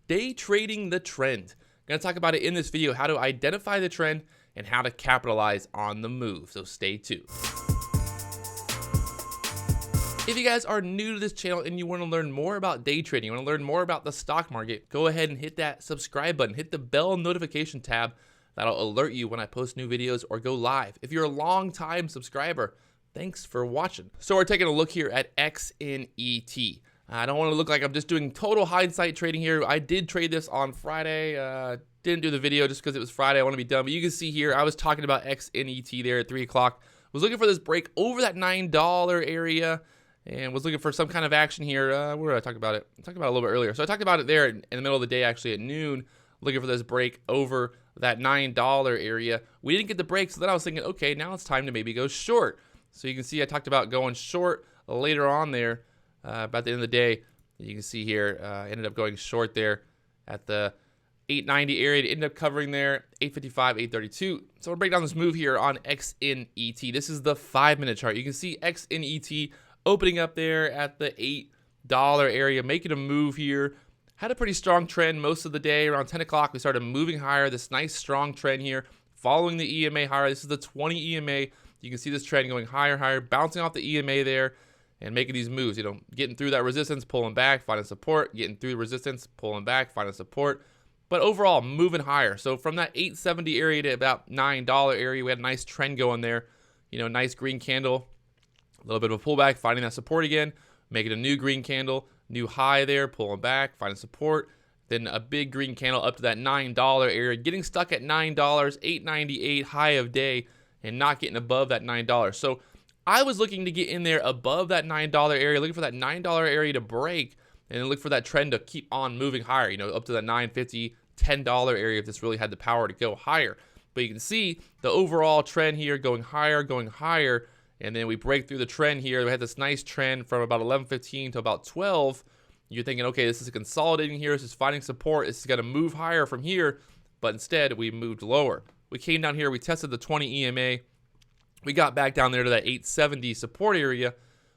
day trading the trend. I'm going to talk about it in this video, how to identify the trend and how to capitalize on the move. So stay tuned. If you guys are new to this channel and you want to learn more about day trading, you want to learn more about the stock market, go ahead and hit that subscribe button, hit the bell notification tab. That'll alert you when I post new videos or go live. If you're a long-time subscriber, thanks for watching. So we're taking a look here at XNET. I don't want to look like I'm just doing total hindsight trading here. I did trade this on Friday. Didn't do the video just because it was Friday. I want to be done. But you can see here, I was talking about XNET there at 3 o'clock. Was looking for this break over that $9 area and was looking for some kind of action here. Where did I talk about it? I talked about it a little bit earlier. So I talked about it there in the middle of the day, actually at noon, looking for this break over that $9 area. We didn't get the break, so then I was thinking, okay, now it's time to maybe go short. So you can see I talked about going short later on there. About the end of the day, you can see here, ended up going short there at the 890 area. It ended up covering there 855, 832. So we'll break down this move here on XNET. This is the 5-minute chart. You can see XNET opening up there at the $8 area, making a move here. Had a pretty strong trend most of the day. Around 10 o'clock, we started moving higher. This nice strong trend here, following the EMA higher. This is the 20 EMA. You can see this trend going higher, higher, bouncing off the EMA there and making these moves, getting through that resistance, pulling back, finding support, getting through the resistance, pulling back, finding support. But overall, moving higher. So from that 870 area to about $9 area, we had a nice trend going there. Nice green candle, a little bit of a pullback, finding that support again, making a new green candle, new high there, pulling back, finding support. Then a big green candle up to that $9 area, getting stuck at $9, $8.98 high of day, and not getting above that $9. So I was looking to get in there above that $9 area, looking for that $9 area to break, and then look for that trend to keep on moving higher, up to that $9.50, $10 area if this really had the power to go higher. But you can see the overall trend here going higher, and then we break through the trend here. We had this nice trend from about 11:15 to about 12. You're thinking, okay, this is consolidating here. This is finding support. This is going to move higher from here, but instead we moved lower. We came down here. We tested the 20 EMA. We got back down there to that 870 support area.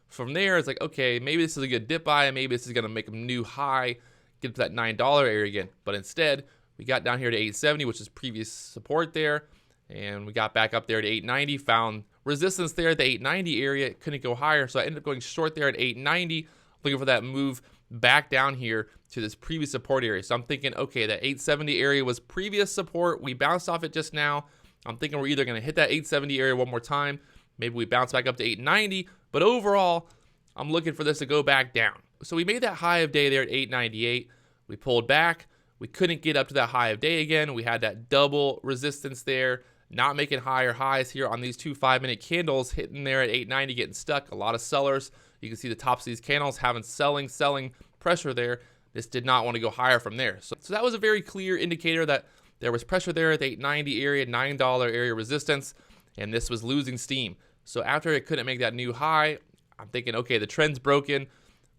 From there, it's like, okay, maybe this is a good dip buy. Maybe this is going to make a new high, get to that $9 area again. But instead, we got down here to 870, which is previous support there. And we got back up there to 890, found resistance there at the 890 area. It couldn't go higher, so I ended up going short there at 890, looking for that move back down here to this previous support area. So I'm thinking, okay, that 870 area was previous support. We bounced off it just now. I'm thinking we're either going to hit that 870 area one more time. Maybe we bounce back up to 890. But overall, I'm looking for this to go back down. So we made that high of day there at 898. We pulled back. We couldn't get up to that high of day again. We had that double resistance there, not making higher highs here on these two 5-minute candles, hitting there at 890, getting stuck. A lot of sellers. You can see the tops of these candles having selling pressure there. This did not want to go higher from there. So that was a very clear indicator that there was pressure there at the 890 area, $9 area resistance, and this was losing steam. So after it couldn't make that new high, I'm thinking, okay, the trend's broken.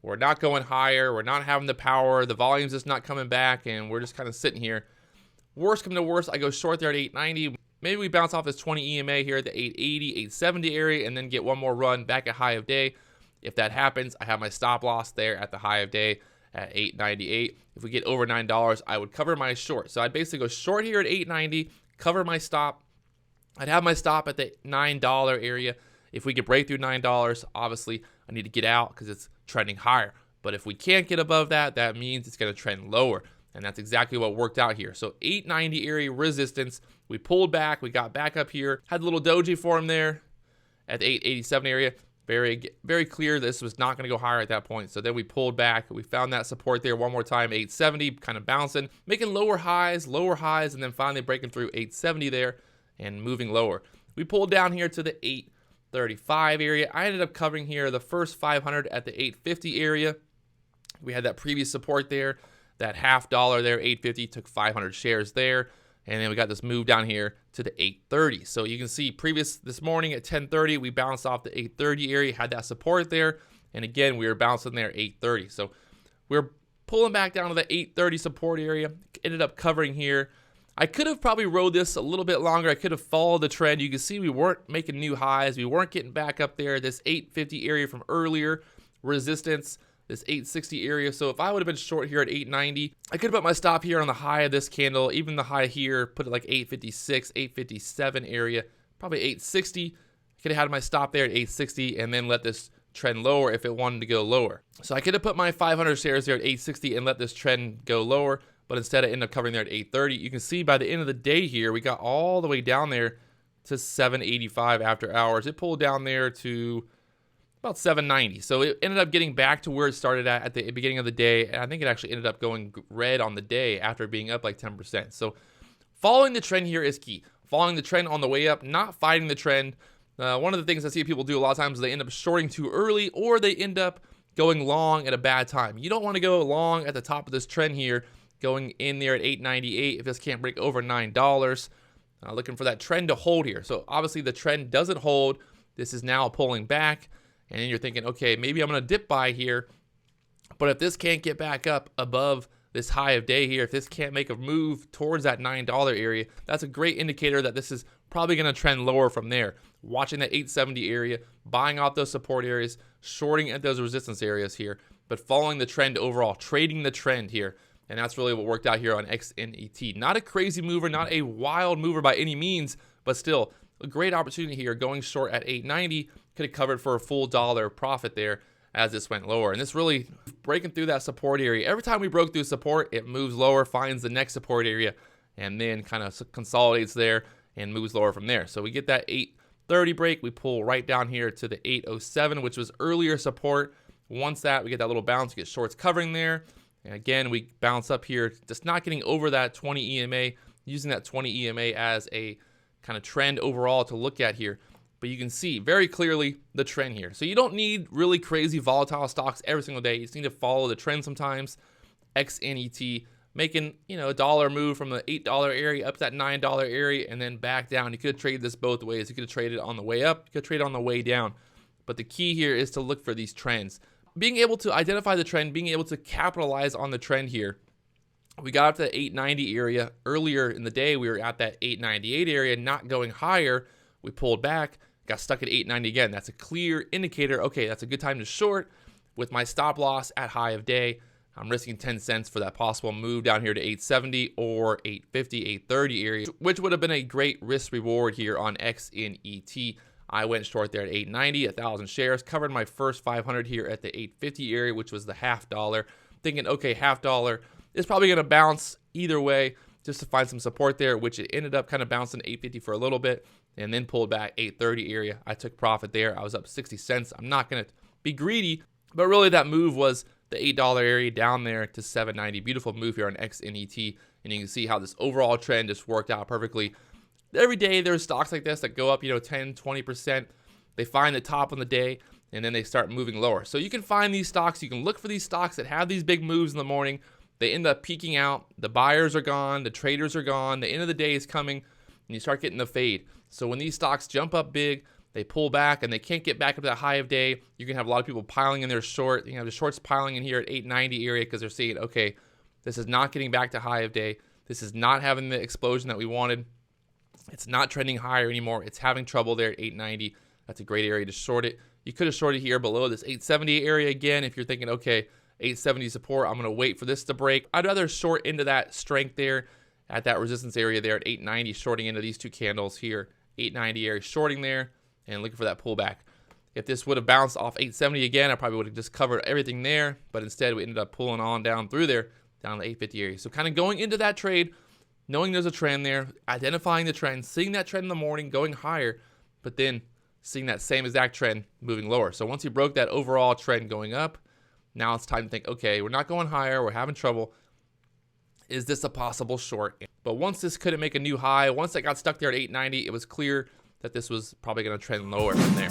We're not going higher. We're not having the power. The volume's just not coming back, and we're just kind of sitting here. Worst come to worst, I go short there at 890. Maybe we bounce off this 20 EMA here at the 880, 870 area, and then get one more run back at high of day. If that happens, I have my stop loss there at the high of day at 898. If we get over $9, I would cover my short. So I'd basically go short here at 890, cover my stop. I'd have my stop at the $9 area. If we could break through $9, obviously I need to get out because it's trending higher. But if we can't get above that, that means it's going to trend lower. And that's exactly what worked out here. So 890 area resistance. We pulled back. We got back up here. Had a little doji form there at the 887 area. Very clear this was not going to go higher at that point. So then we pulled back. We found that support there one more time, 870, kind of bouncing, making lower highs, and then finally breaking through 870 there and moving lower. We pulled down here to the 835 area. I ended up covering here the first 500 at the 850 area. We had that previous support there, that $50 there, 850, took 500 shares there. And then we got this move down here to the 830. So you can see this morning at 10:30, we bounced off the 830 area, had that support there. And again, we were bouncing there at 830. So we're pulling back down to the 830 support area. Ended up covering here. I could have probably rode this a little bit longer. I could have followed the trend. You can see we weren't making new highs. We weren't getting back up there. This 850 area from earlier, resistance, this 860 area. So if I would have been short here at 890, I could have put my stop here on the high of this candle, even the high here, put it like 856, 857 area, probably 860. I could have had my stop there at 860 and then let this trend lower if it wanted to go lower. So I could have put my 500 shares there at 860 and let this trend go lower, but instead I ended up covering there at 830. You can see by the end of the day here, we got all the way down there to 785 after hours. It pulled down there to about 790. So it ended up getting back to where it started at the beginning of the day. And I think it actually ended up going red on the day after being up like 10%. So following the trend here is key. Following the trend on the way up, not fighting the trend. One of the things I see people do a lot of times is they end up shorting too early, or they end up going long at a bad time. You don't want to go long at the top of this trend here, going in there at 898 if this can't break over $9. Looking for that trend to hold here. So obviously the trend doesn't hold. This is now pulling back, and then you're thinking, okay, maybe I'm going to dip buy here. But if this can't get back up above this high of day here, if this can't make a move towards that $9 area, that's a great indicator that this is probably going to trend lower from there. Watching that 870 area, buying off those support areas, shorting at those resistance areas here, but following the trend overall, trading the trend here. And that's really what worked out here on XNET. Not a crazy mover, not a wild mover by any means, but still a great opportunity here. Going short at 890, could have covered for a full dollar profit there as this went lower. And this really breaking through that support area. Every time we broke through support, it moves lower, finds the next support area, and then kind of consolidates there and moves lower from there. So we get that 830 break. We pull right down here to the 807, which was earlier support. Once that, we get that little bounce, we get shorts covering there. And again, we bounce up here, just not getting over that 20 EMA, using that 20 EMA as a kind of trend overall to look at here. But you can see very clearly the trend here. So you don't need really crazy volatile stocks every single day. You just need to follow the trend sometimes. XNET making, a dollar move from the $8 area up to that $9 area and then back down. You could have traded this both ways. You could have traded on the way up. You could trade on the way down. But the key here is to look for these trends. Being able to identify the trend, being able to capitalize on the trend here. We got up to the 890 area. Earlier in the day, we were at that 898 area, not going higher. We pulled back, got stuck at 890 again. That's a clear indicator. Okay, that's a good time to short. With my stop loss at high of day, I'm risking 10 cents for that possible move down here to 870 or 850, 830 area, which would have been a great risk reward here on XNET. I went short there at 890, 1,000 shares, covered my first 500 here at the 850 area, which was the $0.50. Thinking, okay, $0.50 is probably going to bounce either way just to find some support there, which it ended up kind of bouncing 850 for a little bit and then pulled back 830 area. I took profit there. I was up 60 cents. I'm not going to be greedy, but really that move was the $8 area down there to 790. Beautiful move here on XNET, and you can see how this overall trend just worked out perfectly. Every day there's stocks like this that go up, 10, 20%. They find the top on the day, and then they start moving lower. So you can find these stocks. You can look for these stocks that have these big moves in the morning. They end up peaking out. The buyers are gone. The traders are gone. The end of the day is coming, and you start getting the fade. So when these stocks jump up big, they pull back, and they can't get back up to that high of day. You can have a lot of people piling in their short. You have the shorts piling in here at 890 area because they're saying, okay, this is not getting back to high of day. This is not having the explosion that we wanted. It's not trending higher anymore. It's having trouble there at 890. That's a great area to short it. You could have shorted here below this 870 area again if you're thinking, okay, 870 support, I'm going to wait for this to break. I'd rather short into that strength there at that resistance area there at 890, shorting into these two candles here. 890 area shorting there and looking for that pullback. If this would have bounced off 870 again, I probably would have just covered everything there, but instead we ended up pulling on down through there, down to 850 area. So kind of going into that trade, knowing there's a trend there, identifying the trend, seeing that trend in the morning, going higher, but then seeing that same exact trend moving lower. So once you broke that overall trend going up, now it's time to think, okay, we're not going higher, we're having trouble. Is this a possible short? But once this couldn't make a new high, once it got stuck there at 890, it was clear that this was probably going to trend lower from there.